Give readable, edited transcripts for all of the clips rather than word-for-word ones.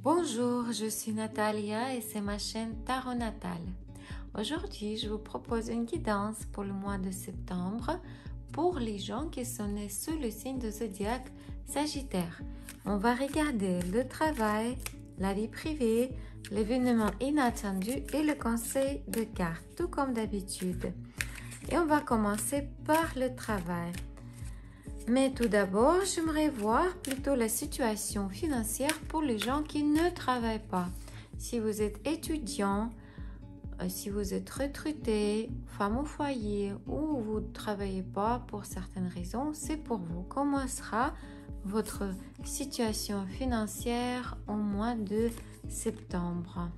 Bonjour, je suis Natalia et c'est ma chaîne Tarot Natal. Aujourd'hui, je vous propose une guidance pour le mois de septembre pour les gens qui sont nés sous le signe de zodiaque Sagittaire. On va regarder le travail, la vie privée, l'événement inattendu et le conseil de cartes, tout comme d'habitude. Et on va commencer par le travail. Mais tout d'abord, j'aimerais voir plutôt la situation financière pour les gens qui ne travaillent pas. Si vous êtes étudiant, si vous êtes retraité, femme au foyer ou vous ne travaillez pas pour certaines raisons, c'est pour vous. Comment sera votre situation financière au mois de septembre?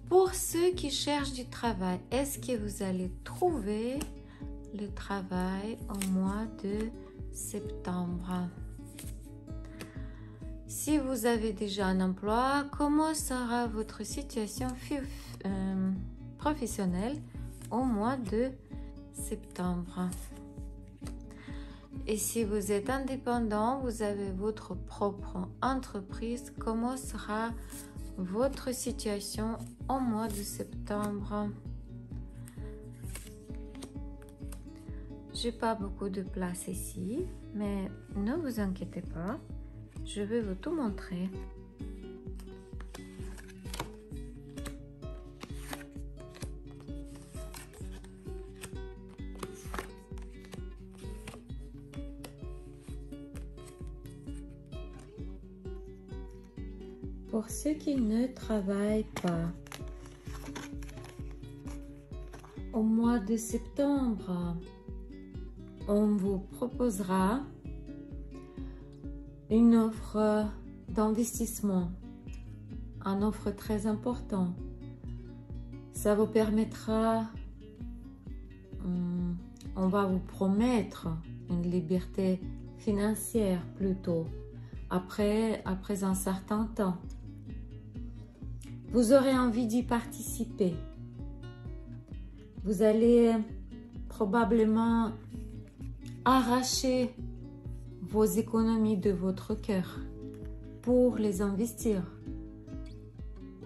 Pour ceux qui cherchent du travail, est-ce que vous allez trouver le travail au mois de septembre? Si vous avez déjà un emploi, comment sera votre situation professionnelle au mois de septembre? Et si vous êtes indépendant, vous avez votre propre entreprise, comment sera votre situation au mois de septembre? J'ai pas beaucoup de place ici, mais ne vous inquiétez pas, je vais vous tout montrer. Pour ceux qui ne travaillent pas, au mois de septembre, on vous proposera une offre d'investissement, une offre très importante. Ça vous permettra, on va vous promettre une liberté financière plutôt, après un certain temps. Vous aurez envie d'y participer. Vous allez probablement arracher vos économies de votre cœur pour les investir.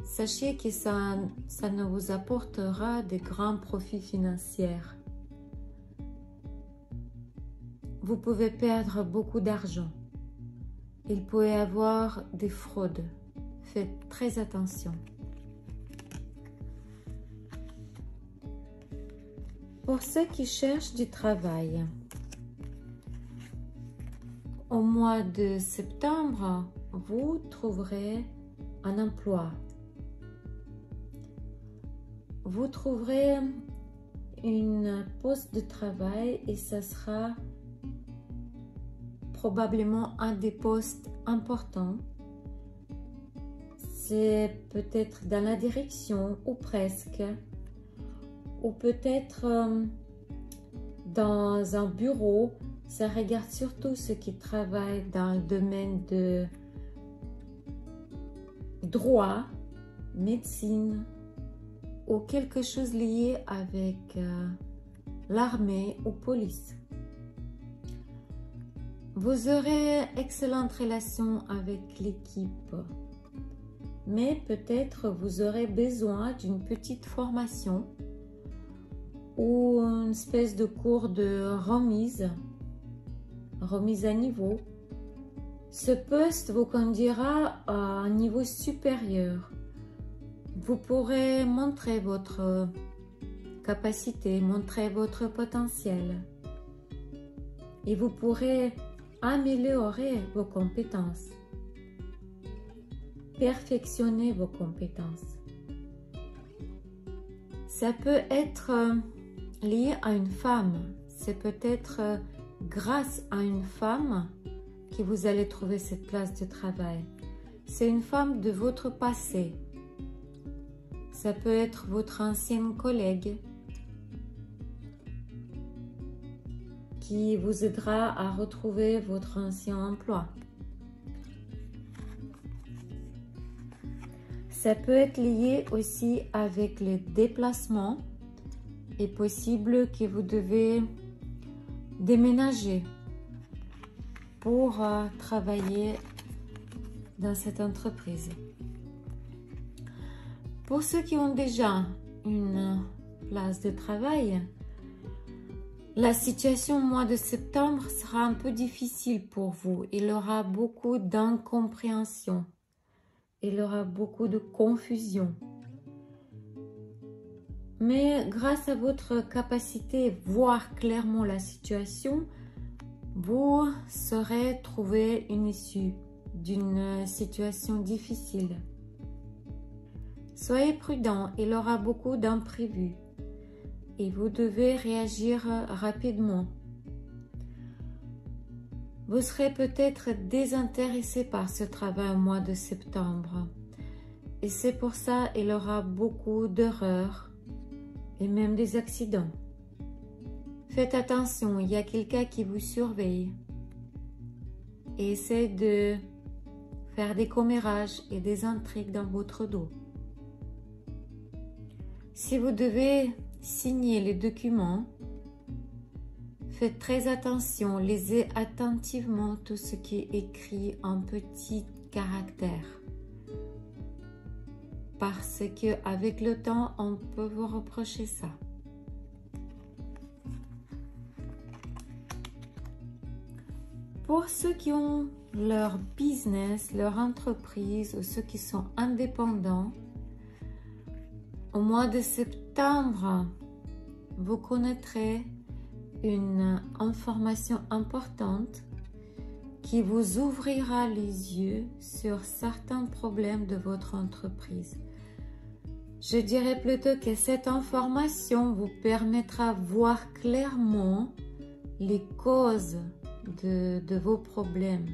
Sachez que ça ne vous apportera de grands profits financiers. Vous pouvez perdre beaucoup d'argent. Il peut y avoir des fraudes. Faites très attention. Pour ceux qui cherchent du travail, au mois de septembre, vous trouverez un emploi. Vous trouverez une poste de travail et ça sera probablement un des postes importants. C'est peut-être dans la direction ou presque, ou peut-être dans un bureau. Ça regarde surtout ceux qui travaillent dans le domaine de droit, médecine ou quelque chose lié avec l'armée ou police. Vous aurez excellente relation avec l'équipe, mais peut-être vous aurez besoin d'une petite formation ou une espèce de cours de remise à niveau. Ce poste vous conduira à un niveau supérieur. Vous pourrez montrer votre capacité, montrer votre potentiel. Et vous pourrez améliorer vos compétences, perfectionner vos compétences. Ça peut être lié à une femme. C'est peut-être grâce à une femme que vous allez trouver cette place de travail. C'est une femme de votre passé. Ça peut être votre ancienne collègue qui vous aidera à retrouver votre ancien emploi. Ça peut être lié aussi avec les déplacements. Il est possible que vous devez déménager. pour travailler dans cette entreprise. Pour ceux qui ont déjà une place de travail, la situation au mois de septembre sera un peu difficile pour vous. Il y aura beaucoup d'incompréhension. Il y aura beaucoup de confusion. Mais grâce à votre capacité à voir clairement la situation, vous saurez trouver une issue d'une situation difficile. Soyez prudent, il y aura beaucoup d'imprévus et vous devez réagir rapidement. Vous serez peut-être désintéressé par ce travail au mois de septembre et c'est pour ça qu'il y aura beaucoup d'erreurs et même des accidents. Faites attention, il y a quelqu'un qui vous surveille et essaie de faire des commérages et des intrigues dans votre dos. Si vous devez signer les documents, faites très attention, lisez attentivement tout ce qui est écrit en petits caractères. Parce qu'avec le temps, on peut vous reprocher ça. Pour ceux qui ont leur business, leur entreprise ou ceux qui sont indépendants, au mois de septembre, vous connaîtrez une information importante qui vous ouvrira les yeux sur certains problèmes de votre entreprise. Je dirais plutôt que cette information vous permettra de voir clairement les causes de vos problèmes,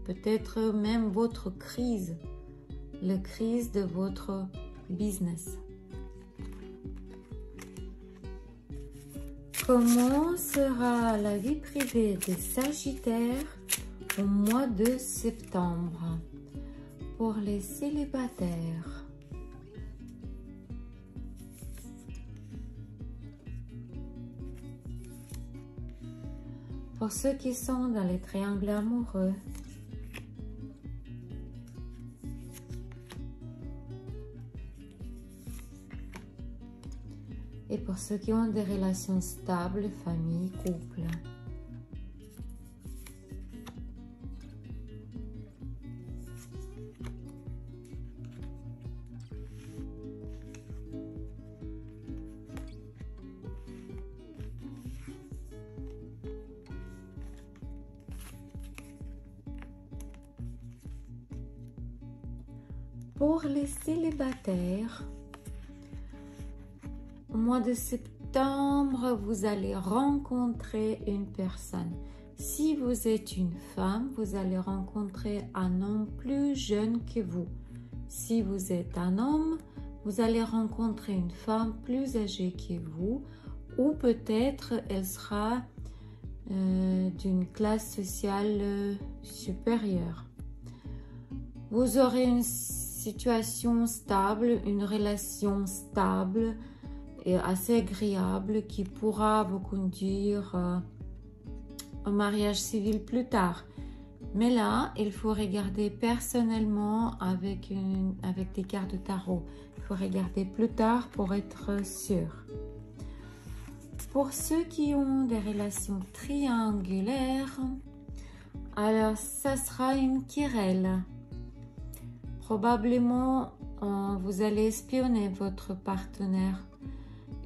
peut-être même votre crise, la crise de votre business. Comment sera la vie privée des Sagittaires au mois de septembre pour les célibataires? Pour ceux qui sont dans les triangles amoureux, et pour ceux qui ont des relations stables, famille, couple. Pour les célibataires, au mois de septembre, vous allez rencontrer une personne. Si vous êtes une femme, vous allez rencontrer un homme plus jeune que vous. Si vous êtes un homme, vous allez rencontrer une femme plus âgée que vous, ou peut-être elle sera d'une classe sociale supérieure. Vous aurez une situation stable, une relation stable et assez agréable qui pourra vous conduire au mariage civil plus tard. Mais là, il faut regarder personnellement avec des cartes de tarot. Il faut regarder plus tard pour être sûr. Pour ceux qui ont des relations triangulaires, alors ça sera une querelle. Probablement, vous allez espionner votre partenaire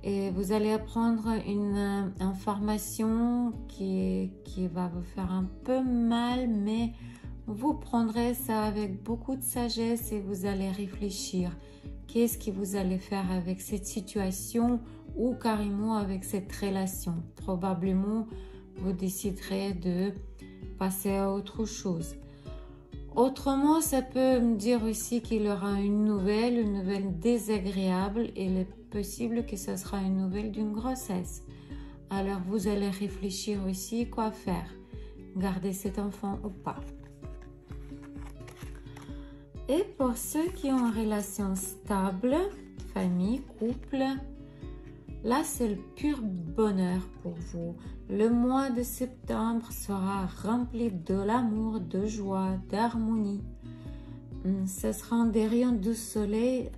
et vous allez apprendre une information qui va vous faire un peu mal, mais vous prendrez ça avec beaucoup de sagesse et vous allez réfléchir. Qu'est-ce que vous allez faire avec cette situation ou carrément avec cette relation? Probablement, vous déciderez de passer à autre chose. Autrement, ça peut me dire aussi qu'il y aura une nouvelle désagréable et il est possible que ce sera une nouvelle d'une grossesse. Alors, vous allez réfléchir aussi quoi faire, garder cet enfant ou pas. Et pour ceux qui ont une relation stable, famille, couple, Là, c'est le pur bonheur pour vous. Le mois de septembre sera rempli de l'amour, de joie, d'harmonie. Ce seront des rayons de soleil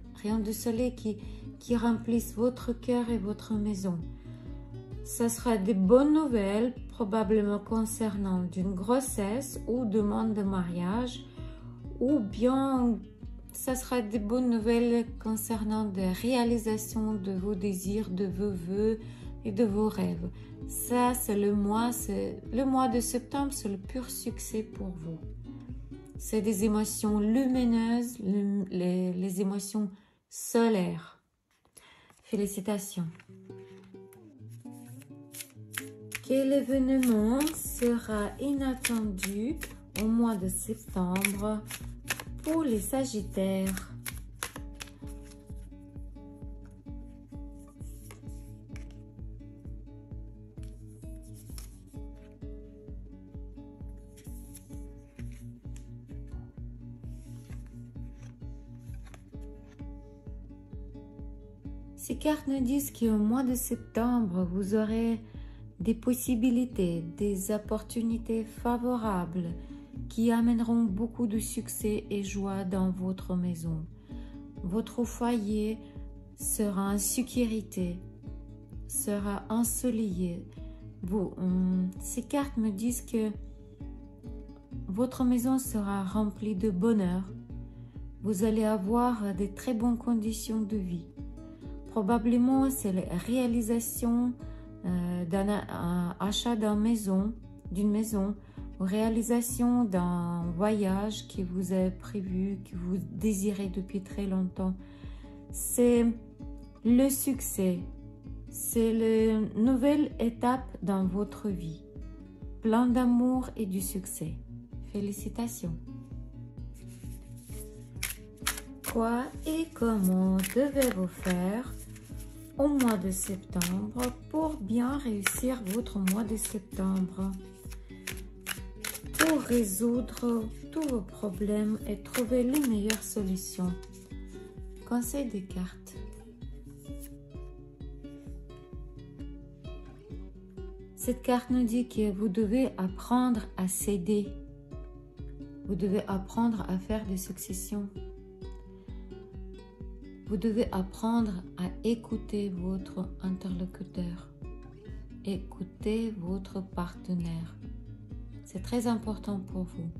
qui remplissent votre cœur et votre maison. Ce sera des bonnes nouvelles, probablement concernant d'une grossesse ou demande de mariage, ou bien ce sera des bonnes nouvelles concernant des réalisations de vos désirs, de vos vœux et de vos rêves. Ça, c'est le mois de septembre, c'est le pur succès pour vous. C'est des émotions lumineuses, les émotions solaires. Félicitations. Quel événement sera inattendu au mois de septembre pour les Sagittaires? Ces cartes nous disent qu'au mois de septembre, vous aurez des possibilités, des opportunités favorables qui amèneront beaucoup de succès et joie dans votre maison. Votre foyer sera en sécurité, sera ensoleillé. Ces cartes me disent que votre maison sera remplie de bonheur. Vous allez avoir de très bonnes conditions de vie. Probablement, c'est la réalisation d'un achat d'une maison, ou réalisation d'un voyage qui vous est prévu, que vous désirez depuis très longtemps. C'est le succès, c'est la nouvelle étape dans votre vie, plein d'amour et du succès. Félicitations. Quoi et comment devez-vous faire au mois de septembre pour bien réussir votre mois de septembre? Pour résoudre tous vos problèmes et trouver les meilleures solutions. Conseil des cartes. Cette carte nous dit que vous devez apprendre à céder. Vous devez apprendre à faire des successions. Vous devez apprendre à écouter votre interlocuteur, écouter votre partenaire. C'est très important pour vous.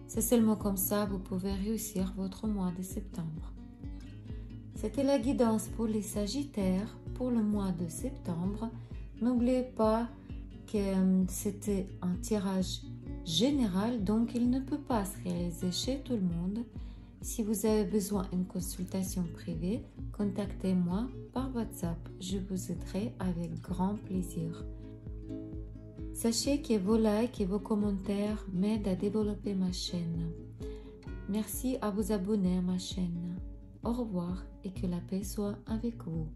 C'est seulement comme ça que vous pouvez réussir votre mois de septembre. C'était la guidance pour les Sagittaires pour le mois de septembre. N'oubliez pas que c'était un tirage général, donc il ne peut pas se réaliser chez tout le monde. Si vous avez besoin d'une consultation privée, contactez-moi par WhatsApp. Je vous aiderai avec grand plaisir. Sachez que vos likes et vos commentaires m'aident à développer ma chaîne. Merci à vous abonner à ma chaîne. Au revoir et que la paix soit avec vous.